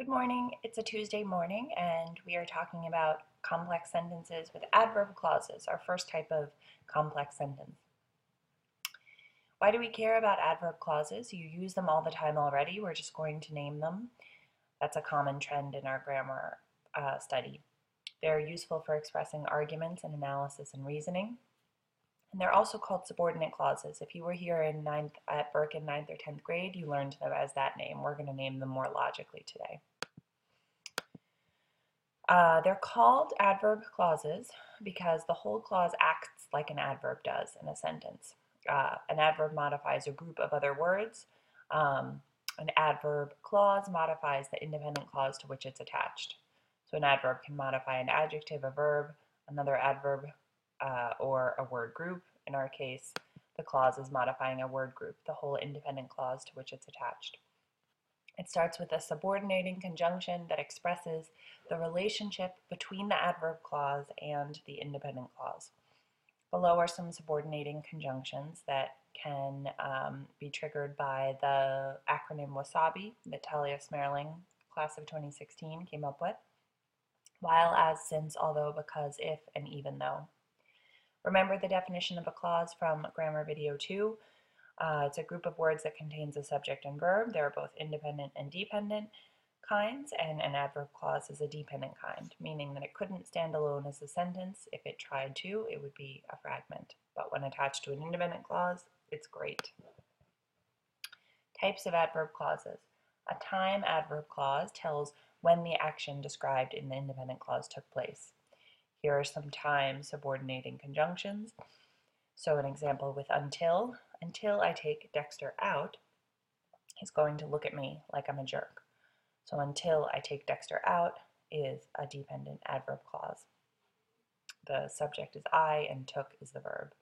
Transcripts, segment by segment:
Good morning. It's a Tuesday morning, and we are talking about complex sentences with adverb clauses, our first type of complex sentence. Why do we care about adverb clauses? You use them all the time already. We're just going to name them. That's a common trend in our grammar study. They're useful for expressing arguments and analysis and reasoning. And they're also called subordinate clauses. If you were here at Burke in 9th or 10th grade, you learned them as that name. We're going to name them more logically today. They're called adverb clauses because the whole clause acts like an adverb does in a sentence. An adverb modifies a group of other words. An adverb clause modifies the independent clause to which it's attached. So an adverb can modify an adjective, a verb, another adverb, or a word group. In our case, the clause is modifying a word group, the whole independent clause to which it's attached. It starts with a subordinating conjunction that expresses the relationship between the adverb clause and the independent clause. Below are some subordinating conjunctions that can be triggered by the acronym WASABI that Talia Smerling, class of 2016, came up with. While, as, since, although, because, if, and even though. Remember the definition of a clause from Grammar Video 2. It's a group of words that contains a subject and verb. There are both independent and dependent kinds, and an adverb clause is a dependent kind, meaning that it couldn't stand alone as a sentence. If it tried to, it would be a fragment. But when attached to an independent clause, it's great. Types of adverb clauses. A time adverb clause tells when the action described in the independent clause took place. Here are some time subordinating conjunctions. So an example with until I take Dexter out, he's going to look at me like I'm a jerk. So until I take Dexter out is a dependent adverb clause. The subject is I and took is the verb.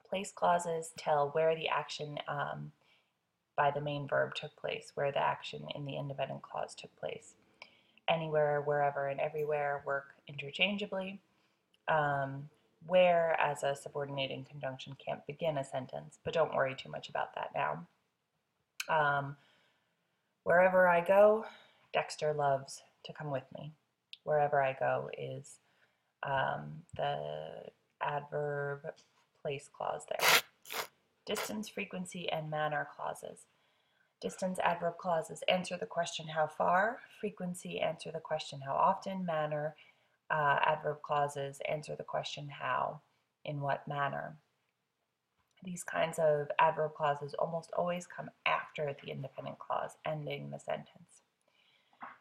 Place clauses tell where the action by the main verb took place, where the action in the independent clause took place. Anywhere, wherever, and everywhere work interchangeably. Where as a subordinating conjunction can't begin a sentence, but don't worry too much about that now. Wherever I go, Dexter loves to come with me. Wherever I go is the adverb place clause there. Distance, frequency, and manner clauses. Distance adverb clauses answer the question how far. Frequency answer the question how often. Manner adverb clauses answer the question how, in what manner. These kinds of adverb clauses almost always come after the independent clause, ending the sentence.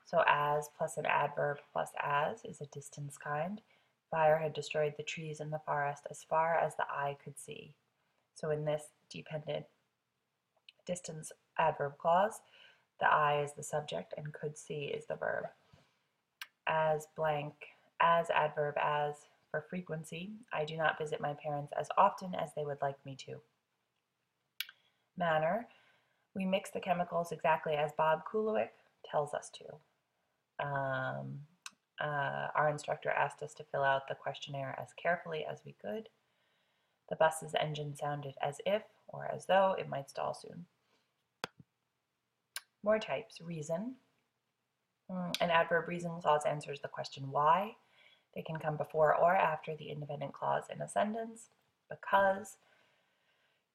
So as plus an adverb plus as is a distance kind. Fire had destroyed the trees in the forest as far as the eye could see. So in this dependent distance adverb clause, the I is the subject and could see is the verb. As blank, as adverb as for frequency, I do not visit my parents as often as they would like me to. Manner, we mix the chemicals exactly as Bob Kulowick tells us to. Our instructor asked us to fill out the questionnaire as carefully as we could. The bus's engine sounded as if or as though it might stall soon. More types. Reason. An adverb reason clause answers the question why. They can come before or after the independent clause in a sentence. Because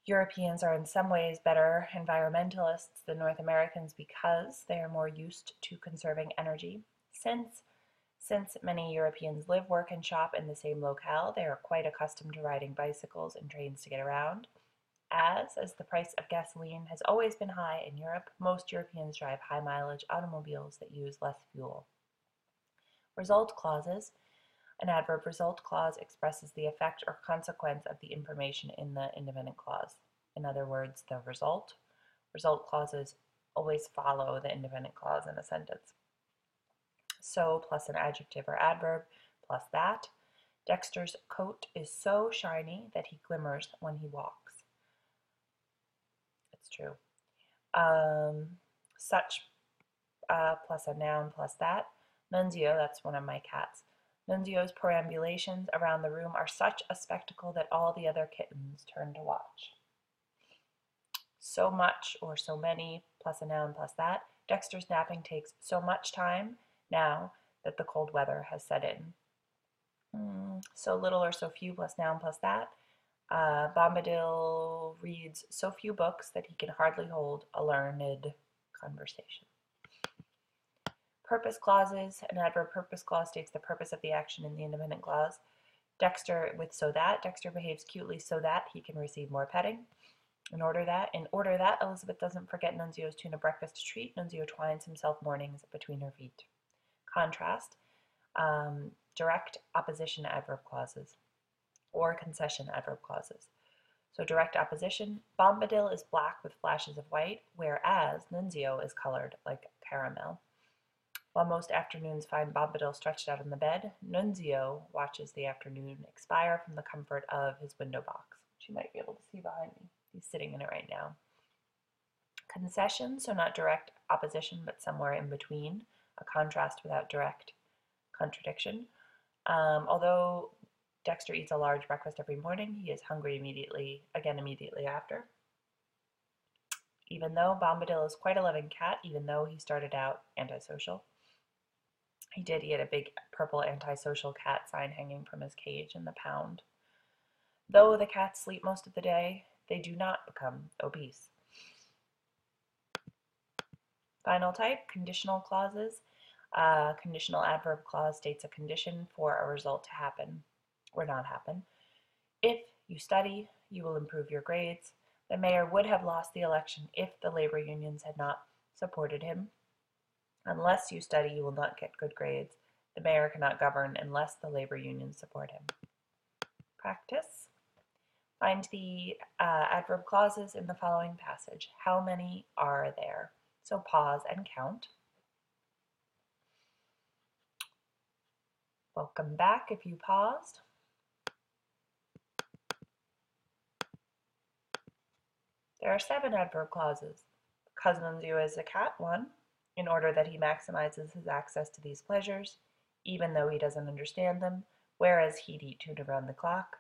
Europeans are in some ways better environmentalists than North Americans because they are more used to conserving energy. Since many Europeans live, work, and shop in the same locale, they are quite accustomed to riding bicycles and trains to get around. As the price of gasoline has always been high in Europe, most Europeans drive high-mileage automobiles that use less fuel. Result clauses. An adverb result clause expresses the effect or consequence of the information in the independent clause. In other words, the result. Result clauses always follow the independent clause in a sentence. So plus an adjective or adverb plus that. Dexter's coat is so shiny that he glimmers when he walks. It's true. Such plus a noun plus that. Nunzio, that's one of my cats. Nunzio's perambulations around the room are such a spectacle that all the other kittens turn to watch. So much or so many plus a noun plus that Dexter's napping takes so much time now that the cold weather has set in. So little or so few plus noun plus that. Bombadil reads so few books that he can hardly hold a learned conversation. Purpose clauses. An adverb purpose clause states the purpose of the action in the independent clause. Dexter with so that. Dexter behaves cutely so that he can receive more petting. In order that Elizabeth doesn't forget Nunzio's tuna breakfast treat, Nunzio twines himself mornings between her feet. Contrast. Direct opposition adverb clauses or concession adverb clauses. So direct opposition, Bombadil is black with flashes of white, whereas Nunzio is colored like caramel. While most afternoons find Bombadil stretched out on the bed, Nunzio watches the afternoon expire from the comfort of his window box, which you might be able to see behind me. He's sitting in it right now. Concession, so not direct opposition, but somewhere in between, a contrast without direct contradiction. Although Dexter eats a large breakfast every morning, he is hungry immediately after. Even though Bombadil is quite a loving cat, even though he started out antisocial. He had a big purple antisocial cat sign hanging from his cage in the pound. Though the cats sleep most of the day, they do not become obese. Final type, conditional clauses. Conditional adverb clause states a condition for a result to happen or not happen. If you study, you will improve your grades. The mayor would have lost the election if the labor unions had not supported him. Unless you study, you will not get good grades. The mayor cannot govern unless the labor unions support him. Practice. Find the adverb clauses in the following passage. How many are there? So pause and count. Welcome back if you paused. There are 7 adverb clauses. Because Nunzio is a cat, 1, in order that he maximizes his access to these pleasures, even though he doesn't understand them, whereas he'd eat tuna around the clock.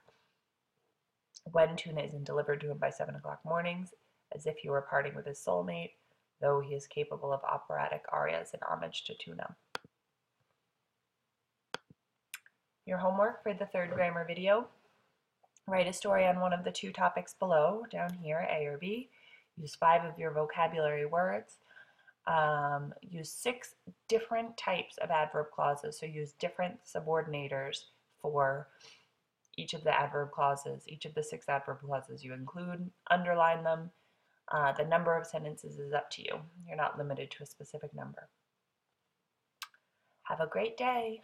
When tuna isn't delivered to him by 7 o'clock mornings, as if he were parting with his soulmate, though he is capable of operatic arias in homage to tuna. Your homework for the 3rd grammar video. Write a story on one of the 2 topics below, down here, A or B. Use 5 of your vocabulary words. Use 6 different types of adverb clauses, so use different subordinators for each of the adverb clauses, each of the 6 adverb clauses you include. Underline them. The number of sentences is up to you. You're not limited to a specific number. Have a great day.